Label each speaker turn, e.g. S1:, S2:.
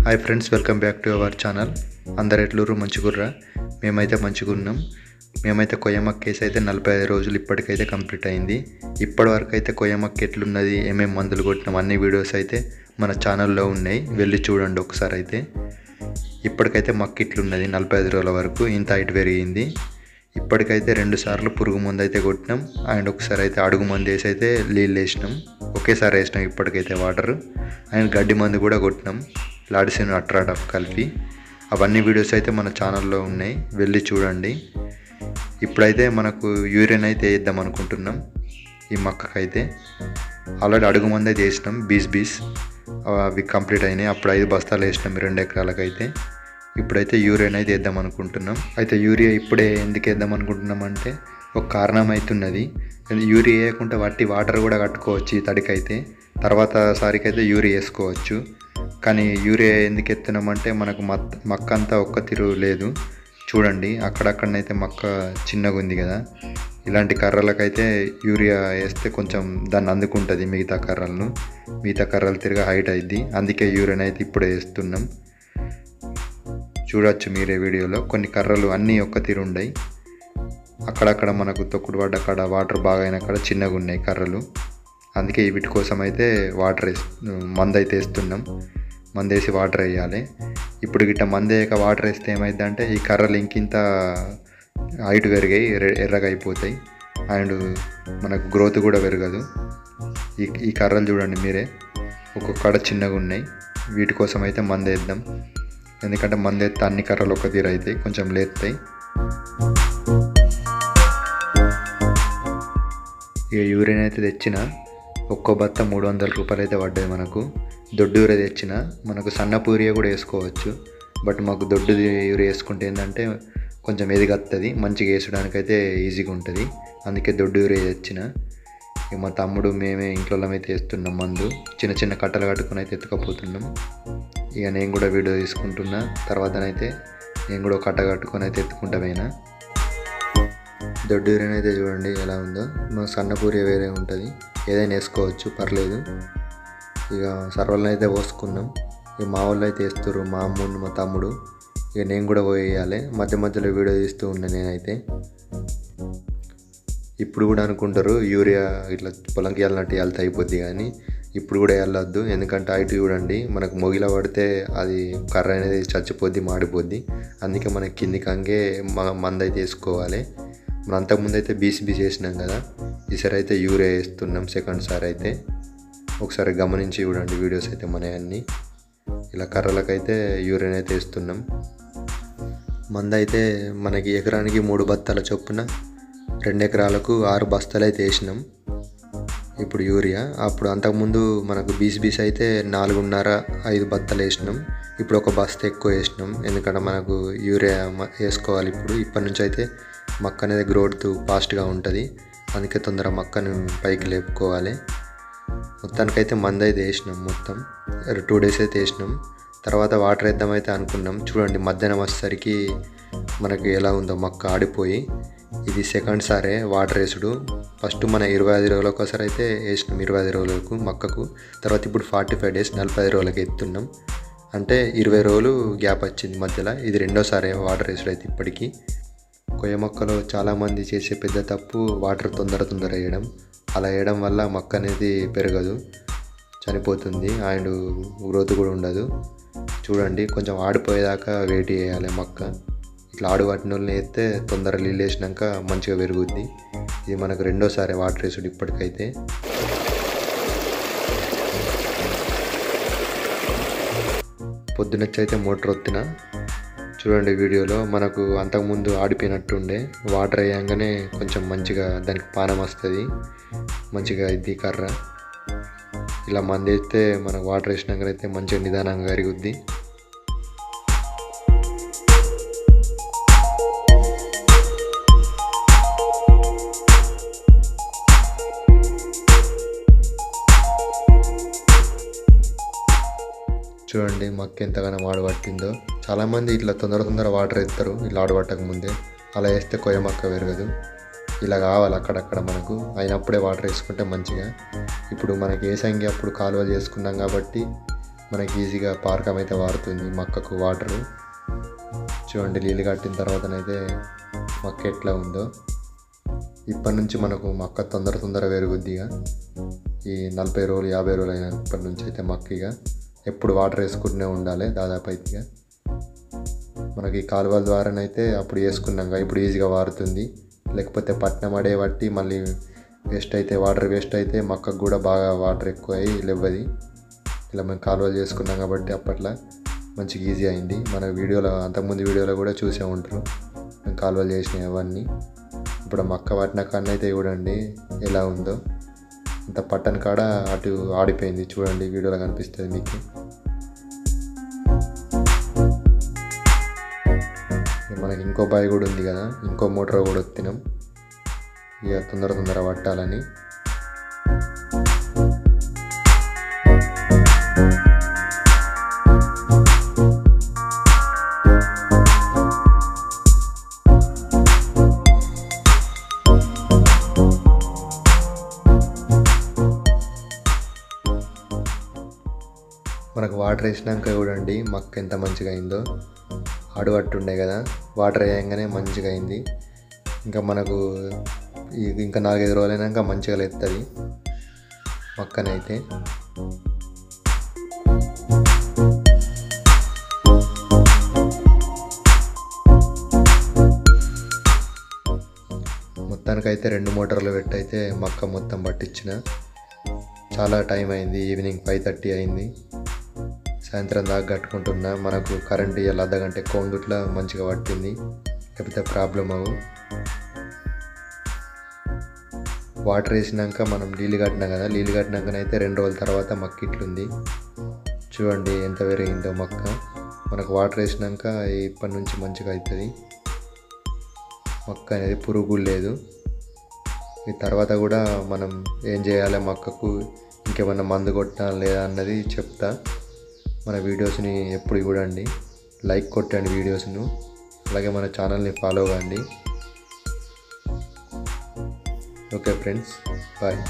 S1: Hi friends, welcome back to our channel. అందరు ఎట్లూరు మంచిగుర్రా? మేమైతే మంచిగున్నాం. మేమైతే కొయ్యమక్క కేసు అయితే 45 రోజులు ఇప్పటికైతే కంప్లీట్ అయింది. ఇప్పటి వరకు అయితే కొయ్యమక్క ఎట్లున్నది, ఏమేమి మందులు కొట్టినాం అన్ని వీడియోస్ అయితే మన ఛానల్లో ఉన్నాయి, వెళ్ళి చూడండి ఒకసారి. అయితే ఇప్పటికైతే మక్క ఇట్లున్నది. 45 రోజుల వరకు ఇంత హైట్ పెరిగింది. ఇప్పటికైతే 2 సార్లు పురుగు మందు అయితే కొట్టినాం అండ్ ఒకసారి అయితే అడుగు మందు వేసి అయితే నీళ్ళు వేసినాం. ఒకేసారి వేసినాం ఇప్పటికైతే వాటర్ అండ్ గడ్డి మందు కూడా కొట్టినాం, లాడిసిన్ అట్రాడఫ్ కలిపి. అవన్నీ వీడియోస్ అయితే మన ఛానల్లో ఉన్నాయి, వెళ్ళి చూడండి. ఇప్పుడైతే మనకు యూరియన్ అయితే వేద్దాం అనుకుంటున్నాం. ఈ మొక్కకైతే ఆల్రెడీ అడుగు మంది అయితే వేసినాం, బీస్ అవి కంప్లీట్ అయినాయి. అప్పుడు 5 బస్తాలు వేసినాం 2 ఎకరాలకైతే. ఇప్పుడైతే యూరియన్ అయితే వేద్దాం అనుకుంటున్నాం. అయితే యూరియా ఇప్పుడే ఎందుకు వేద్దాం అనుకుంటున్నాం అంటే ఒక కారణం అవుతున్నది. యూరియా వేయకుండా వట్టి వాటర్ కూడా కట్టుకోవచ్చు ఈ తడికైతే, తర్వాత సారికైతే యూరియా వేసుకోవచ్చు. కానీ యూరియా ఎందుకు ఎత్తున్నామంటే మనకు మక్క అంతా ఒక్క తీరు లేదు. చూడండి, అక్కడక్కడనైతే మక్క చిన్నగా ఉంది కదా. ఇలాంటి కర్రలకైతే యూరియా వేస్తే కొంచెం దాన్ని అందుకుంటుంది మిగతా కర్రలు తిరిగి హైట్ అయింది. అందుకే యూరియన్ అయితే ఇప్పుడే వేస్తున్నాం. చూడొచ్చు మీరే వీడియోలో. కొన్ని కర్రలు అన్నీ ఒక్క తీరు ఉన్నాయి, అక్కడక్కడ మనకు తొక్కుడు పడ్డ కాడ వాటర్ బాగా అయిన కాడ చిన్నగా ఉన్నాయి కర్రలు. అందుకే వీటి కోసం అయితే మందు అయితే వేస్తున్నాం. మందు వేసి వాటర్ వేయాలి. ఇప్పుడు గిట్ట మందు వేయక వాటర్ వేస్తే ఏమైందంటే ఈ కర్రలు ఇంకింత హైట్ పెరిగాయి, ఎర్రగా అయిపోతాయి అండ్ మనకు గ్రోత్ కూడా పెరగదు. ఈ కర్రలు చూడండి మీరే, ఒక్కొక్క కాడ చిన్నగా ఉన్నాయి. వీటి కోసం అయితే మందు వేద్దాం. ఎందుకంటే మందు వేస్తే అన్ని కర్రలు ఒక తీరు అవుతాయి, కొంచెం లేస్తాయి. ఇక యూరియన్ అయితే తెచ్చిన ఒక్కో బత్త 300 రూపాయలు అయితే పడ్డది మనకు. దొడ్డు యూరియా తెచ్చిన, మనకు సన్నపు యూరియా కూడా వేసుకోవచ్చు. బట్ మాకు దొడ్డు యూరియా వేసుకుంటే ఏంటంటే కొంచెం ఎదిగత్తది, మంచిగా వేసడానికైతే ఈజీగా ఉంటుంది. అందుకే దొడ్డు యూరియా తెచ్చిన. ఇక మా తమ్ముడు మేమే ఇంట్లో అయితే వేస్తున్నాం మందు. చిన్న చిన్న కట్టలు కట్టుకుని అయితే ఎత్తుకపోతున్నాం. ఇక నేను కూడా వీడియో తీసుకుంటున్నా. తర్వాతనైతే నేను కూడా కట్ట కట్టుకొని అయితే ఎత్తుకుంటామైనా. దొడ్డు యూరియన్ అయితే చూడండి ఎలా ఉందో. మనకు సన్నపూరి వేరే ఉంటుంది, ఏదైనా వేసుకోవచ్చు, పర్లేదు. ఇక సర్వలను అయితే పోసుకున్నాం. ఇక మా వాళ్ళు అయితే వేస్తారు, మా అమ్ముడు మా తమ్ముడు. ఇక నేను కూడా పోయేయాలి. మధ్య మధ్యలో వీడియో తీస్తూ ఉన్నా నేనైతే. ఇప్పుడు కూడా అనుకుంటారు యూరియా ఇట్లా పొలంకి వెళ్ళినట్టు వెళ్తే అయిపోద్ది, కానీ ఇప్పుడు కూడా వెళ్ళొద్దు. ఎందుకంటే హైట్ చూడండి, మనకు మొగిల పడితే అది కర్ర అనేది చచ్చిపోద్ది, మాడిపోద్ది. అందుకే మనకి కిందికి అంగే మందు అయితే వేసుకోవాలి. మనం అంతకుముందు అయితే బీసీ వేసినాం కదా, ఈసారి అయితే యూరియా వేస్తున్నాం సెకండ్ సారి అయితే. ఒకసారి గమనించి చూడండి వీడియోస్ అయితే మన అన్నీ. ఇలా కర్రలకైతే యూరియన్ అయితే వేస్తున్నాం. మందు అయితే మనకి ఎకరానికి 3 బస్తాల చొప్పున 2 ఎకరాలకు 6 బస్తాలు అయితే వేసినాం ఇప్పుడు యూరియా. అప్పుడు అంతకుముందు మనకు బీస్ అయితే 4.5-5 బస్తాలు వేసినాం. ఇప్పుడు ఒక బస్తా ఎక్కువ వేసినాం, ఎందుకంటే మనకు యూరియా వేసుకోవాలి. ఇప్పటి నుంచి అయితే మక్క అనేది గ్రోత్ ఫాస్ట్గా ఉంటుంది, అందుకే తొందరగా మక్కను పైకి లేపుకోవాలి. మొత్తానికైతే మందు అయితే వేసినాం. మొత్తం 2 డేస్ అయితే వేసినాం. తర్వాత వాటర్ వేద్దామైతే అనుకున్నాం. చూడండి, మధ్యాహ్నం వచ్చేసరికి మనకి ఎలా ఉందో మొక్క ఆడిపోయి. ఇది సెకండ్ సారే వాటర్ వేసుడు. ఫస్ట్ మన 25 రోజులకు ఒకసారి అయితే వేసినాం, 25 రోజులకు మొక్కకు. తర్వాత ఇప్పుడు 45 డేస్ 45 రోజులకి ఎత్తున్నాం. అంటే 20 రోజులు గ్యాప్ వచ్చింది మధ్యలో. ఇది రెండోసారి వాటర్ వేసుడు అయితే ఇప్పటికీ. కొయ్య మొక్కలో చాలామంది చేసే పెద్ద తప్పు వాటర్ తొందర వేయడం. అలా వేయడం వల్ల మొక్క అనేది పెరగదు, చనిపోతుంది అండ్ గ్రోత్ కూడా ఉండదు. చూడండి, కొంచెం ఆడిపోయేదాకా వెయిట్ చేయాలి మొక్క. ఇట్లా ఆడు వాటిని వాళ్ళని వేస్తే తొందర నీళ్ళు వేసినాక మంచిగా పెరుగుద్ది. ఇది మనకు రెండోసారి వాటర్ వేసుడు ఇప్పటికైతే. పొద్దునొచ్చి అయితే మోటార్ ఒత్తిన. చూడండి వీడియోలో, మనకు అంతకుముందు ఆడిపోయినట్టుండే. వాటర్ వేయంగానే కొంచెం మంచిగా దానికి పానం వస్తుంది, మంచిగా ఇది కర్ర. ఇలా మంది వేస్తే మనకు వాటర్ వేసినాకైతే మంచిగా నిదానంగా కరుగుద్ది. చూడండి మొక్క ఎంతగానో ఆడబట్టిందో. చాలామంది ఇట్లా తొందర వాటర్ వేస్తారు ఇట్లా ఆడబట్టక ముందే. అలా వేస్తే కొయ్య మొక్క పెరగదు. ఇలా కావాలి అక్కడక్కడ మనకు, అయినప్పుడే వాటర్ వేసుకుంటే మంచిగా. ఇప్పుడు మనకి ఏ సంఖ్య అప్పుడు కాలువలు చేసుకున్నాం కాబట్టి మనకి ఈజీగా పారకం అయితే వారుతుంది మొక్కకు వాటరు. చూడండి నీళ్ళు కట్టిన తర్వాతనైతే మొక్క ఎట్లా ఉందో. ఇప్పటి నుంచి మనకు మొక్క తొందర పెరుగుద్దిగా. ఈ 40 రోజులు 50 రోజులు అయినప్పటి నుంచి అయితే మొక్క ఇక ఎప్పుడు వాటర్ వేసుకుంటూనే ఉండాలి దాదాపు అయితే. ఇక మనకి కాలువల ద్వారానైతే అప్పుడు వేసుకున్నాక ఇప్పుడు ఈజీగా వారుతుంది. లేకపోతే పట్నం అడే బట్టి మళ్ళీ వాటర్ వేస్ట్ అయితే మొక్కకు కూడా బాగా వాటర్ ఎక్కువ అయ్యి లేవది. ఇలా మేము కాలువలు చేసుకున్నాం కాబట్టి అప్పట్లో మంచిగా ఈజీ అయింది. మన వీడియోలో అంతకుముందు వీడియోలో కూడా చూసే ఉంటారు మేము కాలువలు చేసినవి అవన్నీ. ఇప్పుడు మొక్క పట్టిన కాడ అయితే చూడండి ఎలా ఉందో. అంత పట్టని కాడ అటు ఆడిపోయింది చూడండి, వీడియోలో కనిపిస్తుంది మీకు. మనకి ఇంకో బావి కూడా ఉంది కదా, ఇంకో మోటార్ కూడా వచ్చినాం ఇక తొందర పట్టాలని. మనకు వాటర్ వేసినాక చూడండి మొక్క ఎంత మంచిగా అయిందో. అడుగట్టుండే కదా, వాటర్ వేయంగానే మంచిగా అయింది. ఇంకా మనకు ఇంకా 4-5 రోజులైనాక మంచిగా లేస్తుంది మొక్కనైతే. మొత్తానికైతే 2 మోటార్లు పెట్టయితే మొక్క మొత్తం పట్టించిన. చాలా టైం అయింది, ఈవినింగ్ 5:30 అయింది. సాయంత్రం దాకా కట్టుకుంటున్నా. మనకు కరెంట్ ఇవాళ అర్ధగంట ఎక్కువ ఉండుట్లా మంచిగా పట్టింది, లేకపోతే ప్రాబ్లం అవ్వు. వాటర్ వేసినాక మనం నీళ్ళు కట్టినాం కదా, నీళ్ళు కట్టినాకనైతే 2 రోజుల తర్వాత మొక్క ఇట్లుంది చూడండి ఎంత పెరిగిందో మొక్క. మనకు వాటర్ వేసినాక ఇప్పటి నుంచి మంచిగా అవుతుంది మొక్క అనేది, పురుగు లేదు. ఈ తర్వాత కూడా మనం ఏం చేయాలి మొక్కకు, ఇంకేమన్నా మందు కొట్టాలి లేదా అన్నది చెప్తా. మన వీడియోస్ని ఎప్పుడు చూడండి, లైక్ కొట్టండి వీడియోస్ను, అలాగే మన ఛానల్ని ఫాలో కండి. Okay friends, bye.